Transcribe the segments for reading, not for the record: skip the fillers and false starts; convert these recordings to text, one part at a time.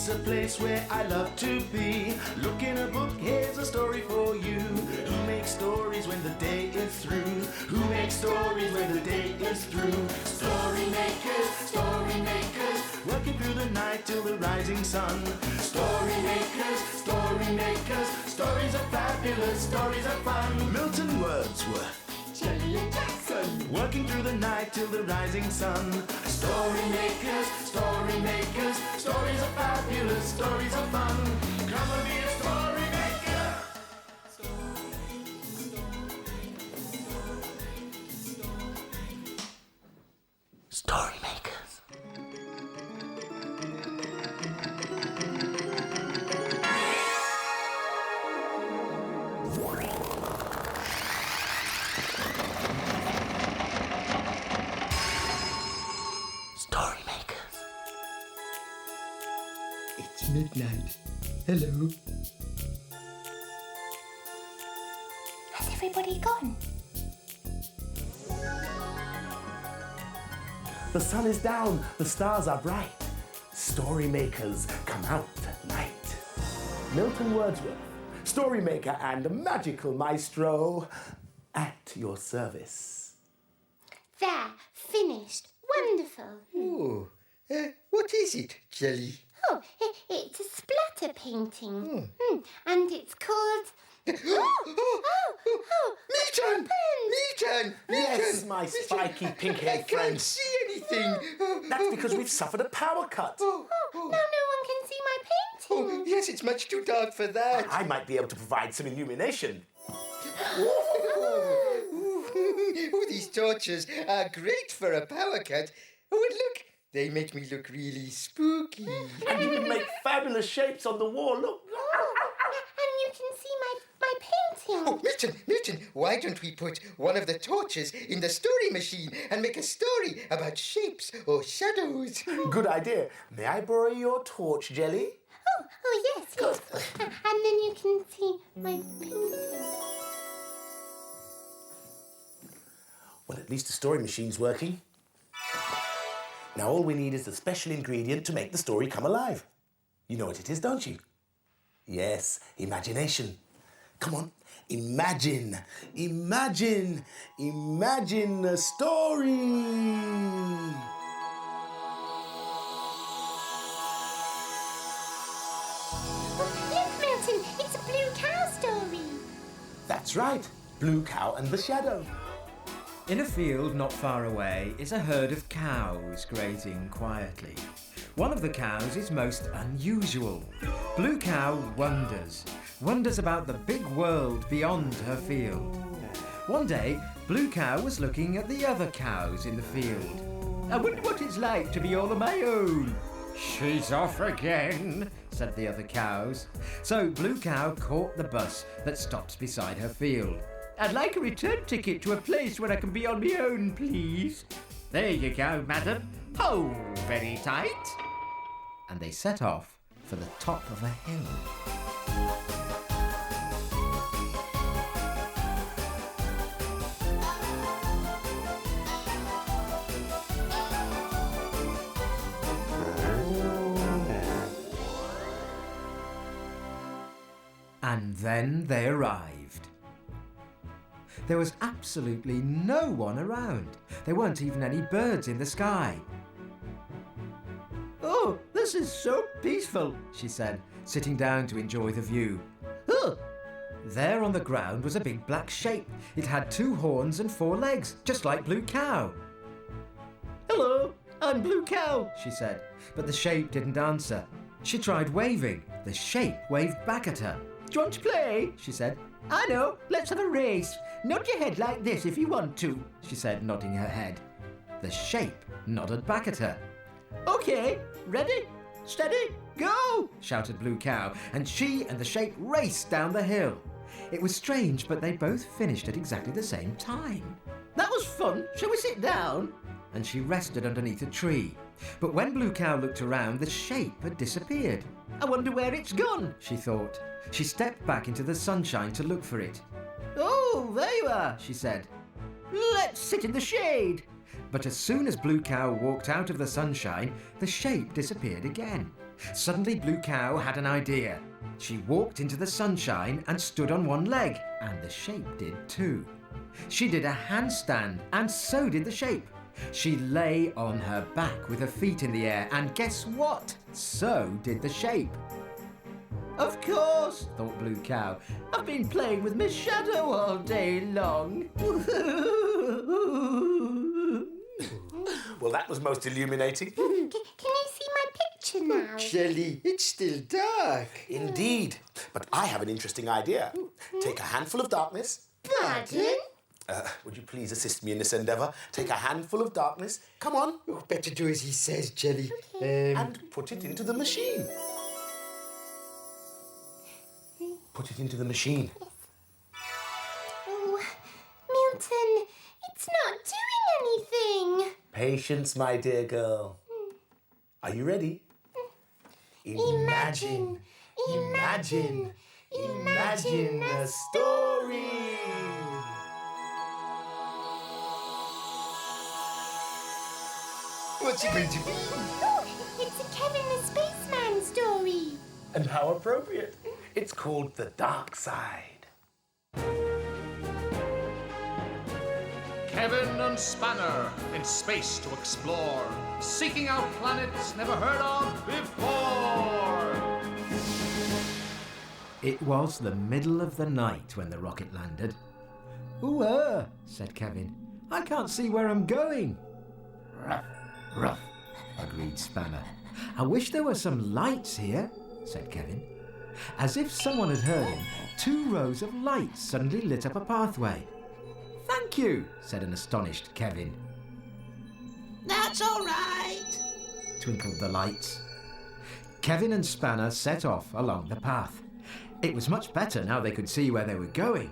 a place where I love to be. Look in a book, here's a story for you. Who makes stories when the day is through? Who makes stories when the day is through? Story makers, working through the night till the rising sun. Story makers, stories are fabulous, stories are fun. Milton Wordsworth, Shelley and Jackson, working through the night till the rising sun. Story makers, stories are fabulous, stories are fun. Come and be a story maker. Story makers. Story makers. it's midnight. Hello. Has everybody gone? The sun is down, the stars are bright. Story makers come out at night. Milton Wordsworth, story maker and magical maestro, at your service. There, finished. Wonderful. Oh, what is it, Jelly? Oh, it's a splatter painting. And it's called... Milton! Milton! Yes, my spiky pink-haired I friend. can't see anything. That's because we've suffered a power cut. Now no one can see my painting. Oh, yes, it's much too dark for that. I might be able to provide some illumination. Oh, these torches are great for a power cut. Oh, and look, they make me look really spooky. And you can make fabulous shapes on the wall. Look. And you can see my painting. Oh, Milton, why don't we put one of the torches in the story machine and make a story about shapes or shadows? Good idea. May I borrow your torch, Jelly? Oh, yes. And then you can see my painting. Well, at least the story machine's working. Now all we need is the special ingredient to make the story come alive. You know what it is, don't you? Yes, imagination. Come on, imagine a story. Look, Milton, it's a blue cow story. That's right, Blue Cow and the Shadow. In a field not far away is a herd of cows grazing quietly. One of the cows is most unusual. Blue Cow wonders about the big world beyond her field. One day, Blue Cow was looking at the other cows in the field. I wonder what it's like to be all on my own. She's off again, said the other cows. So Blue Cow caught the bus that stops beside her field. I'd like a return ticket to a place where I can be on my own, please. There you go, madam. Hold very tight. And they set off for the top of a hill. And then they arrived. There was absolutely no one around. There weren't even any birds in the sky. Oh, this is so peaceful, she said, sitting down to enjoy the view. Oh! There on the ground was a big black shape. It had 2 horns and 4 legs, just like Blue Cow. Hello, I'm Blue Cow, she said, but the shape didn't answer. She tried waving. The shape waved back at her. Do you want to play? She said. I know, let's have a race. Nod your head like this if you want to, she said, nodding her head. The shape nodded back at her. Okay, ready, steady, go, shouted Blue Cow, and she and the shape raced down the hill. It was strange, but they both finished at exactly the same time. That was fun. Shall we sit down? And she rested underneath a tree. But when Blue Cow looked around, the shape had disappeared. I wonder where it's gone, she thought. She stepped back into the sunshine to look for it. Oh, there you are, she said. Let's sit in the shade. But as soon as Blue Cow walked out of the sunshine, the shape disappeared again. Suddenly Blue Cow had an idea. She walked into the sunshine and stood on one leg, and the shape did too. She did a handstand, and so did the shape. She lay on her back with her feet in the air, and guess what? So did the shape. Of course, thought Blue Cow. I've been playing with Miss Shadow all day long. Well, that was most illuminating. Can you see my picture now? Jelly, it's still dark. Indeed. But I have an interesting idea. Take a handful of darkness. Pardon? Would you please assist me in this endeavour? Take a handful of darkness. Come on. Oh, better do as he says, Jelly. And put it into the machine. Put it into the machine. Oh, Milton, it's not doing anything. Patience, my dear girl. Are you ready? Imagine a story. What's it going to be? Oh, it's a Kevin the Spaceman story. And how appropriate. It's called The Dark Side. Kevin and Spanner in space to explore, seeking out planets never heard of before. It was the middle of the night when the rocket landed. Ooh, said Kevin. I can't see where I'm going. Ruff, ruff, agreed Spanner. I wish there were some lights here, said Kevin. As if someone had heard him, 2 rows of lights suddenly lit up a pathway. Thank you, said an astonished Kevin. That's all right. Twinkled the lights. Kevin and Spanner set off along the path. It was much better now they could see where they were going.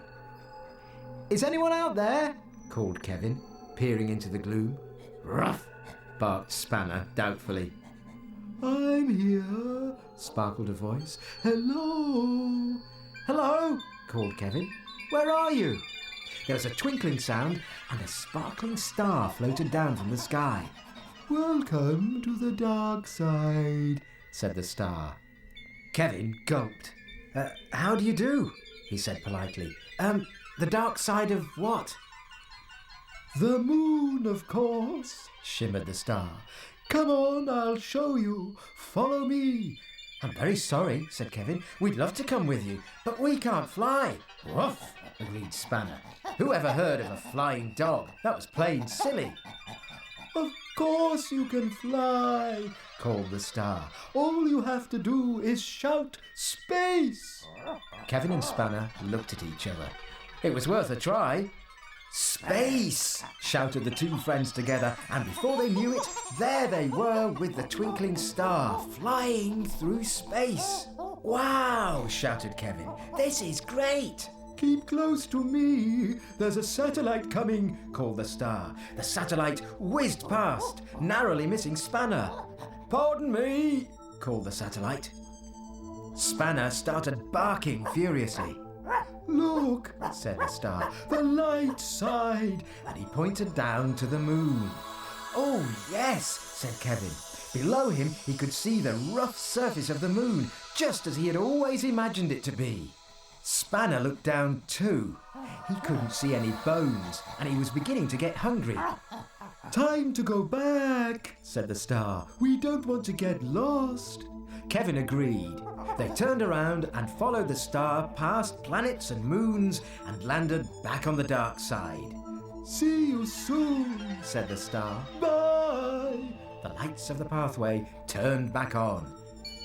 Is anyone out there? Called Kevin, peering into the gloom. Ruff, barked Spanner doubtfully. I'm here, sparkled a voice. Hello. Hello, called Kevin. Where are you? There was a twinkling sound and a sparkling star floated down from the sky. Welcome to the dark side, said the star. Kevin gulped. How do you do? He said politely. The dark side of what? The moon, of course, shimmered the star. Come on, I'll show you. Follow me. I'm very sorry, said Kevin. We'd love to come with you, but we can't fly. Woof, agreed Spanner. Who ever heard of a flying dog? That was plain silly. Of course you can fly, called the star. All you have to do is shout space. Kevin and Spanner looked at each other. It was worth a try. Space! Shouted the 2 friends together, and before they knew it, there they were with the twinkling star flying through space. Wow! Shouted Kevin. This is great! Keep close to me. There's a satellite coming, called the star. The satellite whizzed past, narrowly missing Spanner. Pardon me, called the satellite. Spanner started barking furiously. Look, said the star, the light side, and he pointed down to the moon. Oh, yes, said Kevin. Below him, he could see the rough surface of the moon, just as he had always imagined it to be. Spanner looked down too. He couldn't see any bones, and he was beginning to get hungry. Time to go back, said the star. We don't want to get lost. Kevin agreed. They turned around and followed the star past planets and moons and landed back on the dark side. See you soon, said the star. Bye. The lights of the pathway turned back on.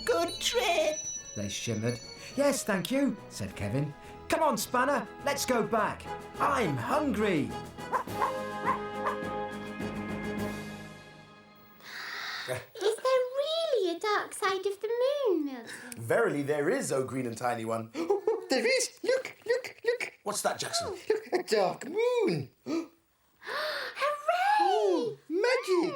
Good trip. They shimmered. Yes, thank you, said Kevin. Come on, Spanner, let's go back. I'm hungry. Is there really a dark side of the moon, Milton? Verily there is, oh green and tiny one. Oh, there is. Look, look, look. What's that, Jackson? Look, a dark moon. Hooray! Magic.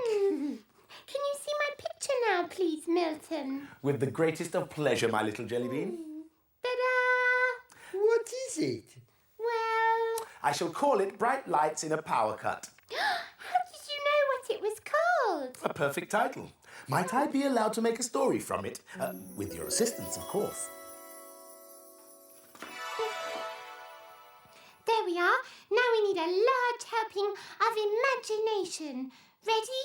Can you see my picture now, please, Milton? With the greatest of pleasure, my little jelly bean. Ta-da! What is it? Well, I shall call it Bright Lights in a Power Cut. how did you know what it was called? A perfect title. Might I be allowed to make a story from it? With your assistance, of course. There we are. Now we need a large helping of imagination. Ready?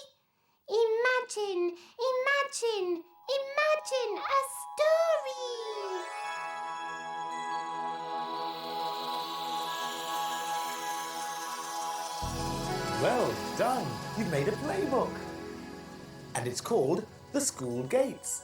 Imagine, imagine, imagine a story. Well done. You've made a playbook. And it's called The School Gates.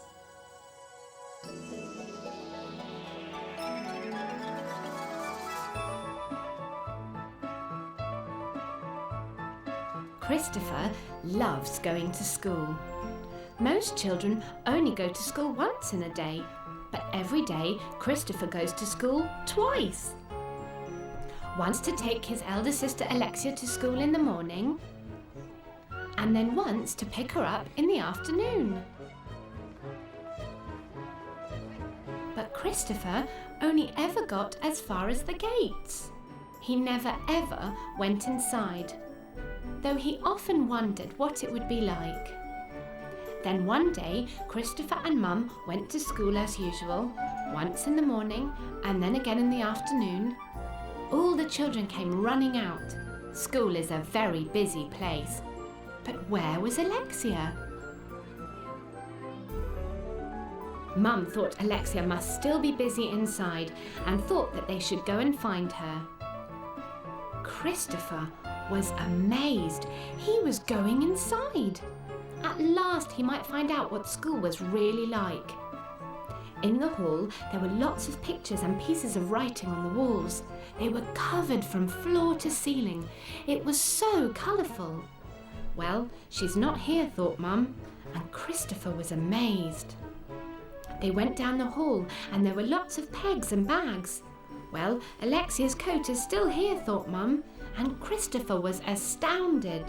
Christopher loves going to school. Most children only go to school once in a day, but every day Christopher goes to school twice. Once to take his elder sister Alexia to school in the morning, and then once to pick her up in the afternoon. But Christopher only ever got as far as the gates. He never ever went inside, though he often wondered what it would be like. Then one day, Christopher and Mum went to school as usual, once in the morning and then again in the afternoon. All the children came running out. School is a very busy place. But where was Alexia? Mum thought Alexia must still be busy inside and thought that they should go and find her. Christopher was amazed. He was going inside. At last he might find out what school was really like. In the hall, there were lots of pictures and pieces of writing on the walls. They were covered from floor to ceiling. It was so colourful. Well, she's not here, thought Mum, and Christopher was amazed. They went down the hall and there were lots of pegs and bags. Well, Alexia's coat is still here, thought Mum, and Christopher was astounded.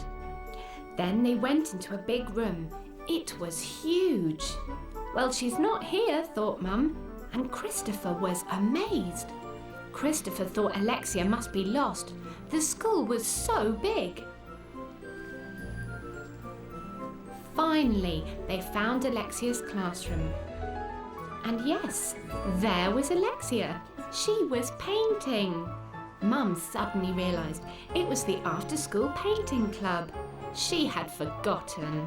Then they went into a big room. It was huge. Well, she's not here, thought Mum, and Christopher was amazed. Christopher thought Alexia must be lost. The school was so big. Finally, they found Alexia's classroom. And yes, there was Alexia. She was painting. Mum suddenly realised it was the after-school painting club. She had forgotten.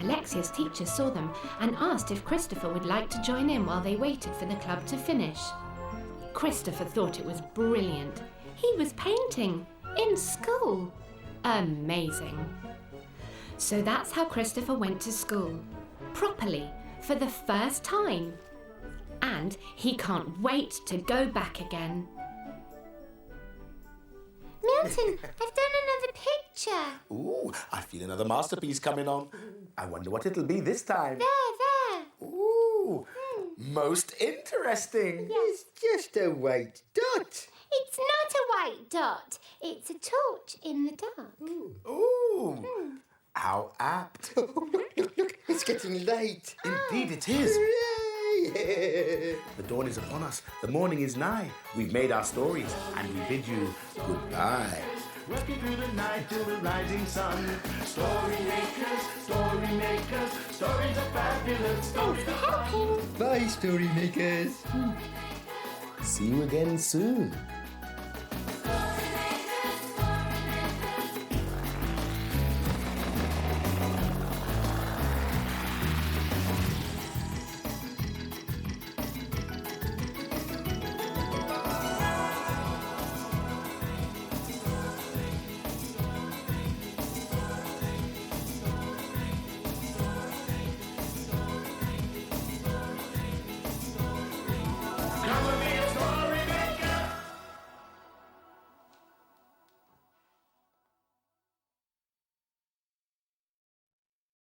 Alexia's teacher saw them and asked if Christopher would like to join in while they waited for the club to finish. Christopher thought it was brilliant. He was painting in school. Amazing. So that's how Christopher went to school, properly, for the first time. And he can't wait to go back again. Milton, I've done another picture. Ooh, I feel another masterpiece coming on. I wonder what it'll be this time. There. Ooh, most interesting. It's just a white dot. It's not a white dot. It's a torch in the dark. Ooh, how apt. Oh, look, it's getting light. Indeed it is. Hooray! The dawn is upon us. The morning is nigh. We've made our stories, and we bid you goodbye. Working through the night till the rising sun. Story makers, stories are fabulous. Stories are fun. Helping. Bye, story makers. See you again soon.